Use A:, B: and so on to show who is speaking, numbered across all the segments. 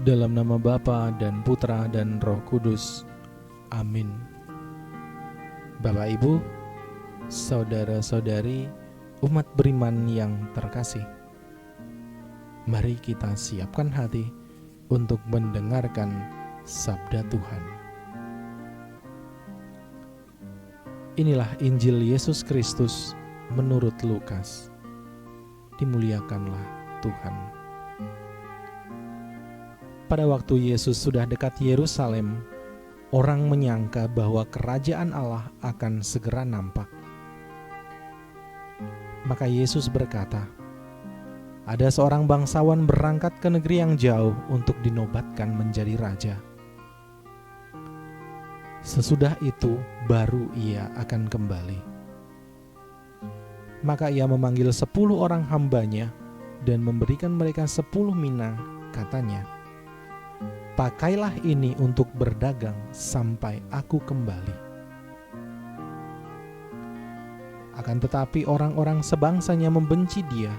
A: Dalam nama Bapa dan Putra dan Roh Kudus. Amin. Bapak Ibu, saudara-saudari, umat beriman yang terkasih, mari kita siapkan hati untuk mendengarkan sabda Tuhan. Inilah Injil Yesus Kristus menurut Lukas. Dimuliakanlah Tuhan. Pada waktu Yesus sudah dekat Yerusalem, orang menyangka bahwa kerajaan Allah akan segera nampak. Maka Yesus berkata, ada seorang bangsawan berangkat ke negeri yang jauh untuk dinobatkan menjadi raja. Sesudah itu baru ia akan kembali. Maka ia memanggil 10 orang hambanya dan memberikan mereka 10 mina, katanya, pakailah ini untuk berdagang sampai aku kembali. Akan tetapi orang-orang sebangsanya membenci dia,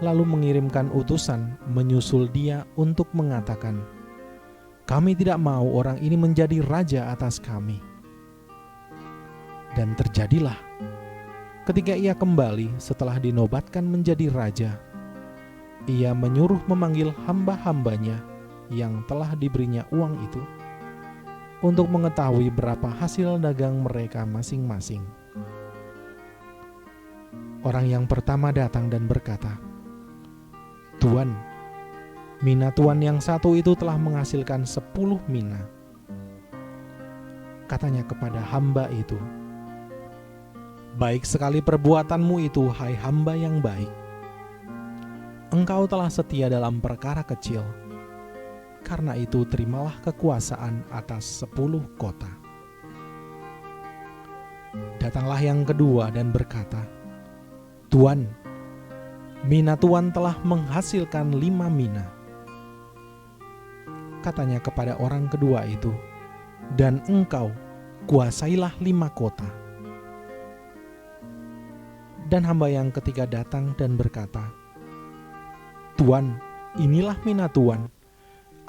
A: lalu mengirimkan utusan menyusul dia untuk mengatakan, kami tidak mau orang ini menjadi raja atas kami. Dan terjadilah, ketika ia kembali setelah dinobatkan menjadi raja, ia menyuruh memanggil hamba-hambanya yang telah diberinya uang itu untuk mengetahui berapa hasil dagang mereka masing-masing. Orang yang pertama datang dan berkata, Tuan, mina Tuan yang satu itu telah menghasilkan 10 mina. Katanya kepada hamba itu, baik sekali perbuatanmu itu, hai hamba yang baik. Engkau telah setia dalam perkara kecil, karena itu terimalah kekuasaan atas 10 kota. Datanglah yang kedua dan berkata, Tuan, mina Tuan telah menghasilkan 5 mina. Katanya kepada orang kedua itu, dan engkau kuasailah 5 kota. Dan hamba yang ketiga datang dan berkata, Tuan, inilah mina Tuan.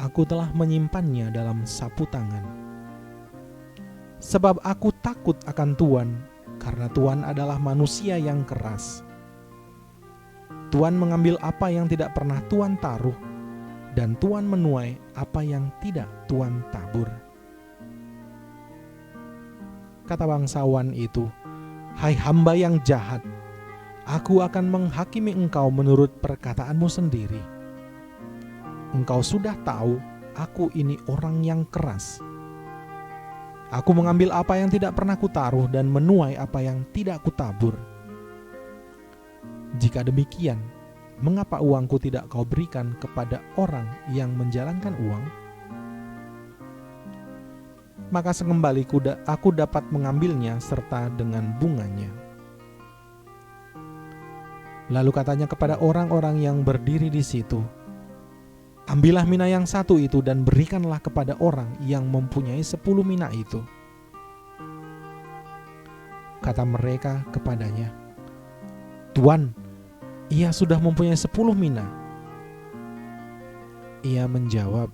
A: Aku telah menyimpannya dalam sapu tangan. Sebab aku takut akan Tuan, karena Tuan adalah manusia yang keras. Tuan mengambil apa yang tidak pernah Tuan taruh, dan Tuan menuai apa yang tidak Tuan tabur. Kata bangsawan itu, hai hamba yang jahat, aku akan menghakimi engkau menurut perkataanmu sendiri. Engkau sudah tahu aku ini orang yang keras. Aku mengambil apa yang tidak pernah kutaruh dan menuai apa yang tidak kutabur. Jika demikian, mengapa uangku tidak kau berikan kepada orang yang menjalankan uang? Maka sekembaliku aku dapat mengambilnya serta dengan bunganya. Lalu katanya kepada orang-orang yang berdiri di situ, ambillah mina yang satu itu dan berikanlah kepada orang yang mempunyai 10 mina itu. Kata mereka kepadanya, Tuan, ia sudah mempunyai 10 mina. Ia menjawab,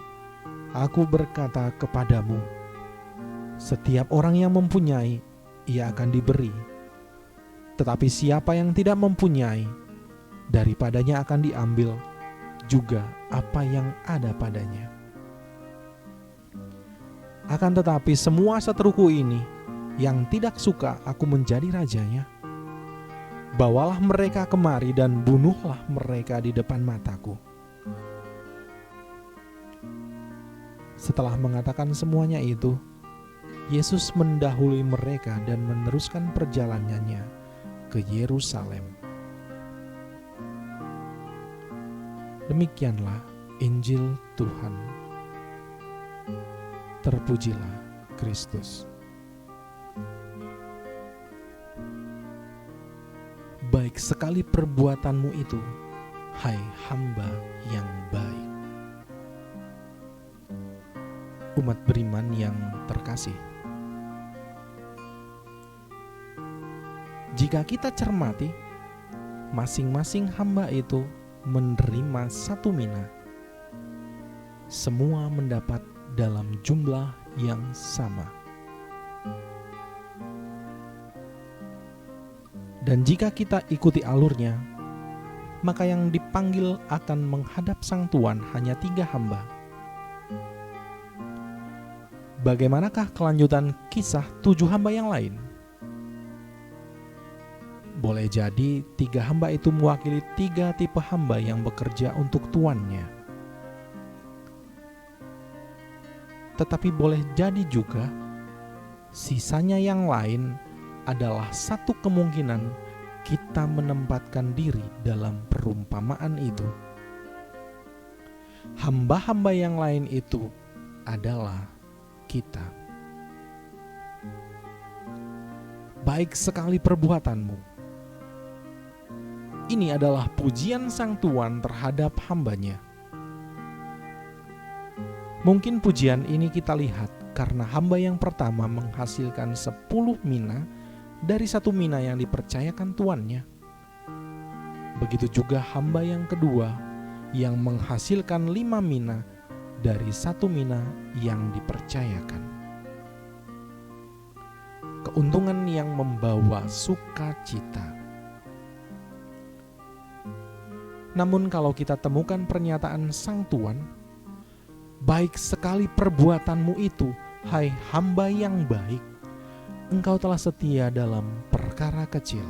A: aku berkata kepadamu, setiap orang yang mempunyai, ia akan diberi. Tetapi siapa yang tidak mempunyai, daripadanya akan diambil juga apa yang ada padanya. Akan tetapi semua seteruku ini yang tidak suka aku menjadi rajanya, bawalah mereka kemari dan bunuhlah mereka di depan mataku. Setelah mengatakan semuanya itu, Yesus mendahului mereka dan meneruskan perjalanannya ke Yerusalem. Demikianlah Injil Tuhan. Terpujilah Kristus. Baik sekali perbuatanmu itu, hai hamba yang baik. Umat beriman yang terkasih, jika kita cermati, masing-masing hamba itu menerima 1 mina. semua mendapat dalam jumlah yang sama. Dan jika kita ikuti alurnya, maka yang dipanggil akan menghadap Sang Tuan hanya 3 hamba. Bagaimanakah kelanjutan kisah 7 hamba yang lain? Boleh jadi 3 hamba itu mewakili 3 tipe hamba yang bekerja untuk tuannya. Tetapi boleh jadi juga sisanya yang lain adalah satu kemungkinan kita menempatkan diri dalam perumpamaan itu. Hamba-hamba yang lain itu adalah kita. Baik sekali perbuatanmu. Ini adalah pujian Sang Tuan terhadap hambanya. Mungkin pujian ini kita lihat karena hamba yang pertama menghasilkan 10 mina dari 1 mina yang dipercayakan tuannya. Begitu juga hamba yang kedua yang menghasilkan 5 mina dari 1 mina yang dipercayakan. Keuntungan yang membawa sukacita. Namun kalau kita temukan pernyataan Sang Tuan, baik sekali perbuatanmu itu, hai hamba yang baik, engkau telah setia dalam perkara kecil.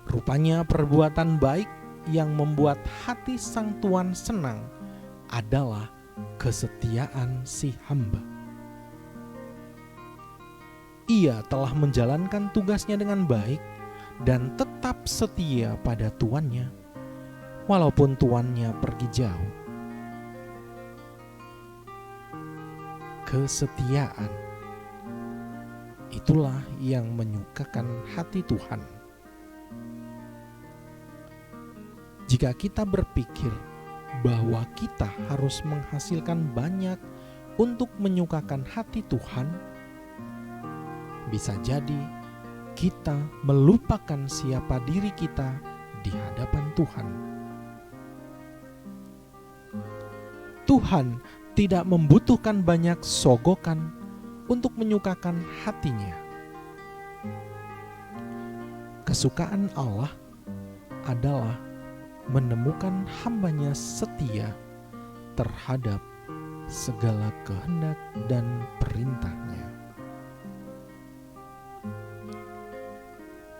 A: Rupanya perbuatan baik yang membuat hati Sang Tuan senang adalah kesetiaan si hamba. Ia telah menjalankan tugasnya dengan baik dan tetap setia pada tuannya, walaupun tuannya pergi jauh. Kesetiaan itulah yang menyukakan hati Tuhan. Jika kita berpikir bahwa kita harus menghasilkan banyak untuk menyukakan hati Tuhan, bisa jadi kita melupakan siapa diri kita di hadapan Tuhan. Tuhan tidak membutuhkan banyak sogokan untuk menyukakan hatinya. Kesukaan Allah adalah menemukan hambanya setia terhadap segala kehendak dan perintahnya.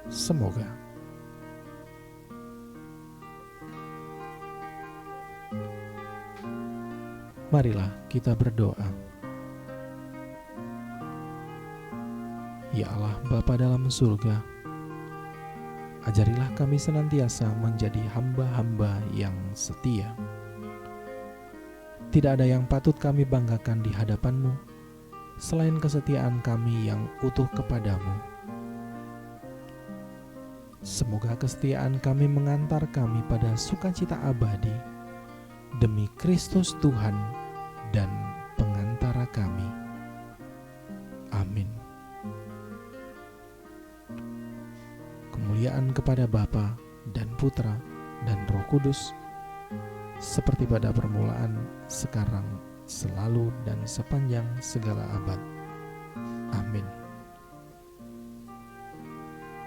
A: Semoga marilah kita berdoa. Ya Allah Bapa dalam surga, ajarilah kami senantiasa menjadi hamba-hamba yang setia. Tidak ada yang patut kami banggakan di hadapan-Mu selain kesetiaan kami yang utuh kepadamu. Semoga kesetiaan kami mengantar kami pada sukacita abadi demi Kristus Tuhan dan pengantara kami. Amin. Kemuliaan kepada Bapa dan Putra dan Roh Kudus, seperti pada permulaan, sekarang, selalu, dan sepanjang segala abad. Amin.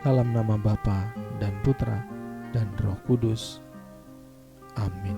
A: Dalam nama Bapa dan Putra dan Roh Kudus. Amin.